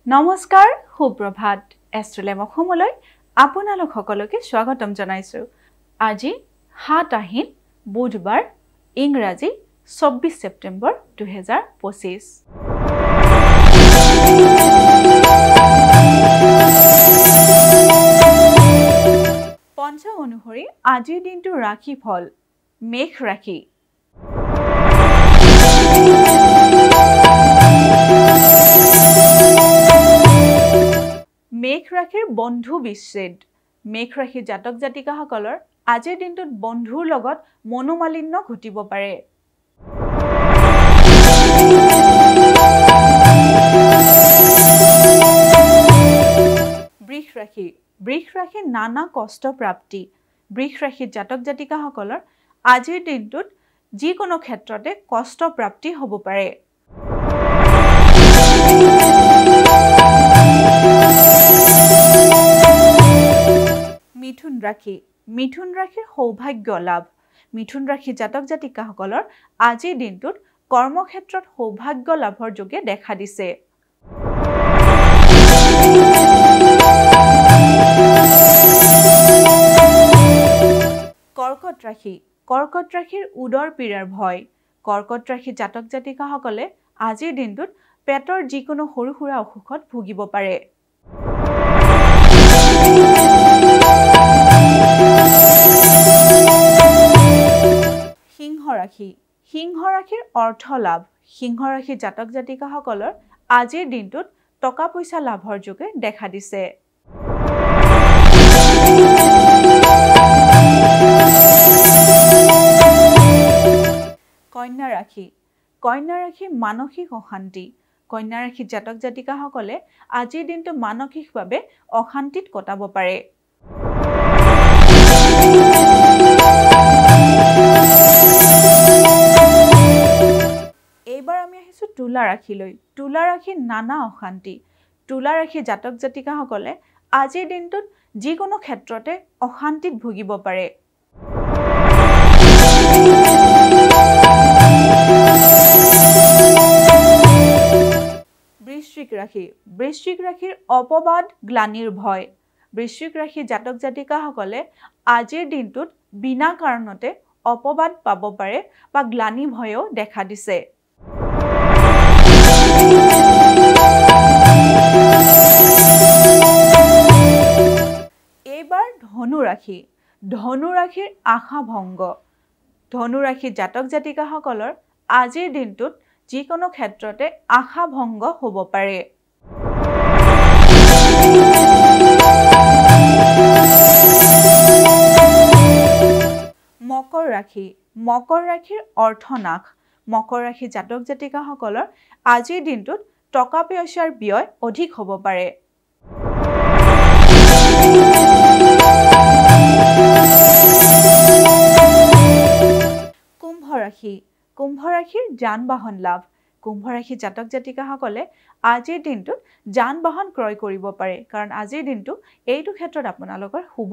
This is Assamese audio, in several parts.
নমস্কাৰ সুপ্ৰভাত এষ্ট্ৰলেম অসমলৈ আপোনালোক সকলোকে স্বাগতম জনাইছো আজি ৭ আহিন বুধবাৰ ইংৰাজী ২৪ ছেপ্টেম্বৰ ২০২৫ পঞ্চাংগ অনুসৰি আজিৰ দিনটো ৰাশি ফল মেঘ ৰাশি মেঘ ৰাশিৰ বন্ধু বিচ্ছেদ মেঘ ৰাশিৰ জাতক জাতিকাসকলৰ আজিৰ দিনটোত বন্ধুৰ লগত মনোমালিন্য ঘটিব পাৰে বৃষ ৰাশিৰ নানা কষ্ট প্ৰাপ্তি বৃষ ৰাশিৰ জাতক জাতিকাসকলৰ আজিৰ দিনটোত যিকোনো ক্ষেত্ৰতে কষ্ট প্ৰাপ্তি হ'ব পাৰে মিথুন ৰাশিৰ সৌভাগ্য লাভ মিথুন ৰাশিৰ জাতক জাতিকাসকলৰ আজিৰ দিনটোত কৰ্মক্ষেত্ৰত সৌভাগ্য লাভৰ যোগে দেখা দিছে কৰ্কট ৰাশিৰ উদৰ পীড়াৰ ভয় কৰ্কট ৰাশিৰ জাতক জাতিকাসকলে আজিৰ দিনটোত পেটৰ যিকোনো সৰু সুৰা অসুখত ভুগিব পাৰে সিংহ ৰাশিৰ অৰ্থ লাভ সিংহ ৰাশিৰ জাতক জাতিকাসকলৰ আজিৰ দিনটোত টকা পইচা লাভৰ যোগে দেখা দিছে কন্যা ৰাশি মানসিক অশান্তি কন্যা ৰাশিৰ জাতক জাতিকাসকলে আজিৰ দিনটো মানসিকভাৱে অশান্তিত কটাব পাৰে এইবাৰ আমি আহিছো তুলা ৰাশিলৈ তুলা ৰাশিৰ নানা অশান্তি তুলা ৰাশিৰ জাতক জাতিকাসকলে আজিৰ দিনটোত যিকোনো ক্ষেত্ৰতে অশান্তিত ভুগিব পাৰে বৃশ্চিক ৰাশিৰ অপবাদ গ্লানিৰ ভয় বৃশ্চিক ৰাশিৰ জাতক জাতিকাসকলে আজিৰ দিনটোত বিনা কাৰণতে অপবাদ পাব পাৰে বা গ্লানি ভয়ও দেখা দিছে এইবাৰ ধনু ৰাশিৰ আশা ভংগ ধনু ৰাশিৰ জাতক জাতিকাসকলৰ আজিৰ দিনটোত যিকোনো ক্ষেত্ৰতে আশা ভংগ হ'ব পাৰে মকৰ ৰাশিৰ অৰ্থনাশ মকৰ ৰাশিৰ জাতক জাতিকাসকলৰ আজিৰ দিনটোত টকা পইচাৰ ব্যয় অধিক হ'ব পাৰে কুম্ভ ৰাশিৰ যান বাহন লাভ কুম্ভ ৰাশিৰ জাতক জাতিকাসকলে আজিৰ দিনটোত যান বাহন ক্ৰয় কৰিব পাৰে কাৰণ আজিৰ দিনটো এইটো ক্ষেত্ৰত আপোনালোকৰ শুভ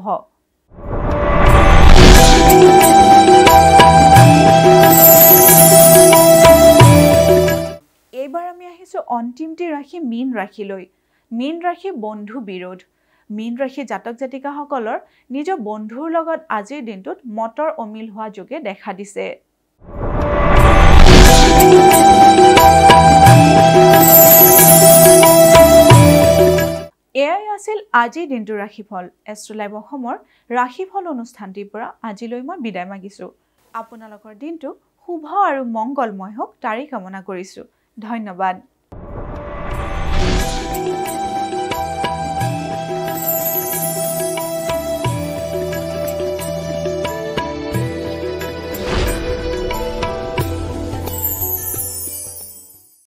এইবাৰ আমি আহিছো অন্তিমটি ৰাশি মীন ৰাশিলৈ মীন ৰাশি বন্ধু বিৰোধ মীন ৰাশিৰ জাতক জাতিকাসকলৰ নিজৰ বন্ধুৰ লগত আজিৰ দিনটোত মতৰ অমিল হোৱা যোগে দেখা দিছে এয়াই আছিল আজিৰ দিনটোৰ ৰাশিফল এষ্ট্ৰলাইভ অসমৰ ৰাশিফল অনুষ্ঠানটিৰ পৰা আজিলৈ মই বিদায় মাগিছো আপোনালোকৰ দিনটো শুভ আৰু মংগলময় হওক তাৰেই কামনা কৰিছো ধন্যবাদ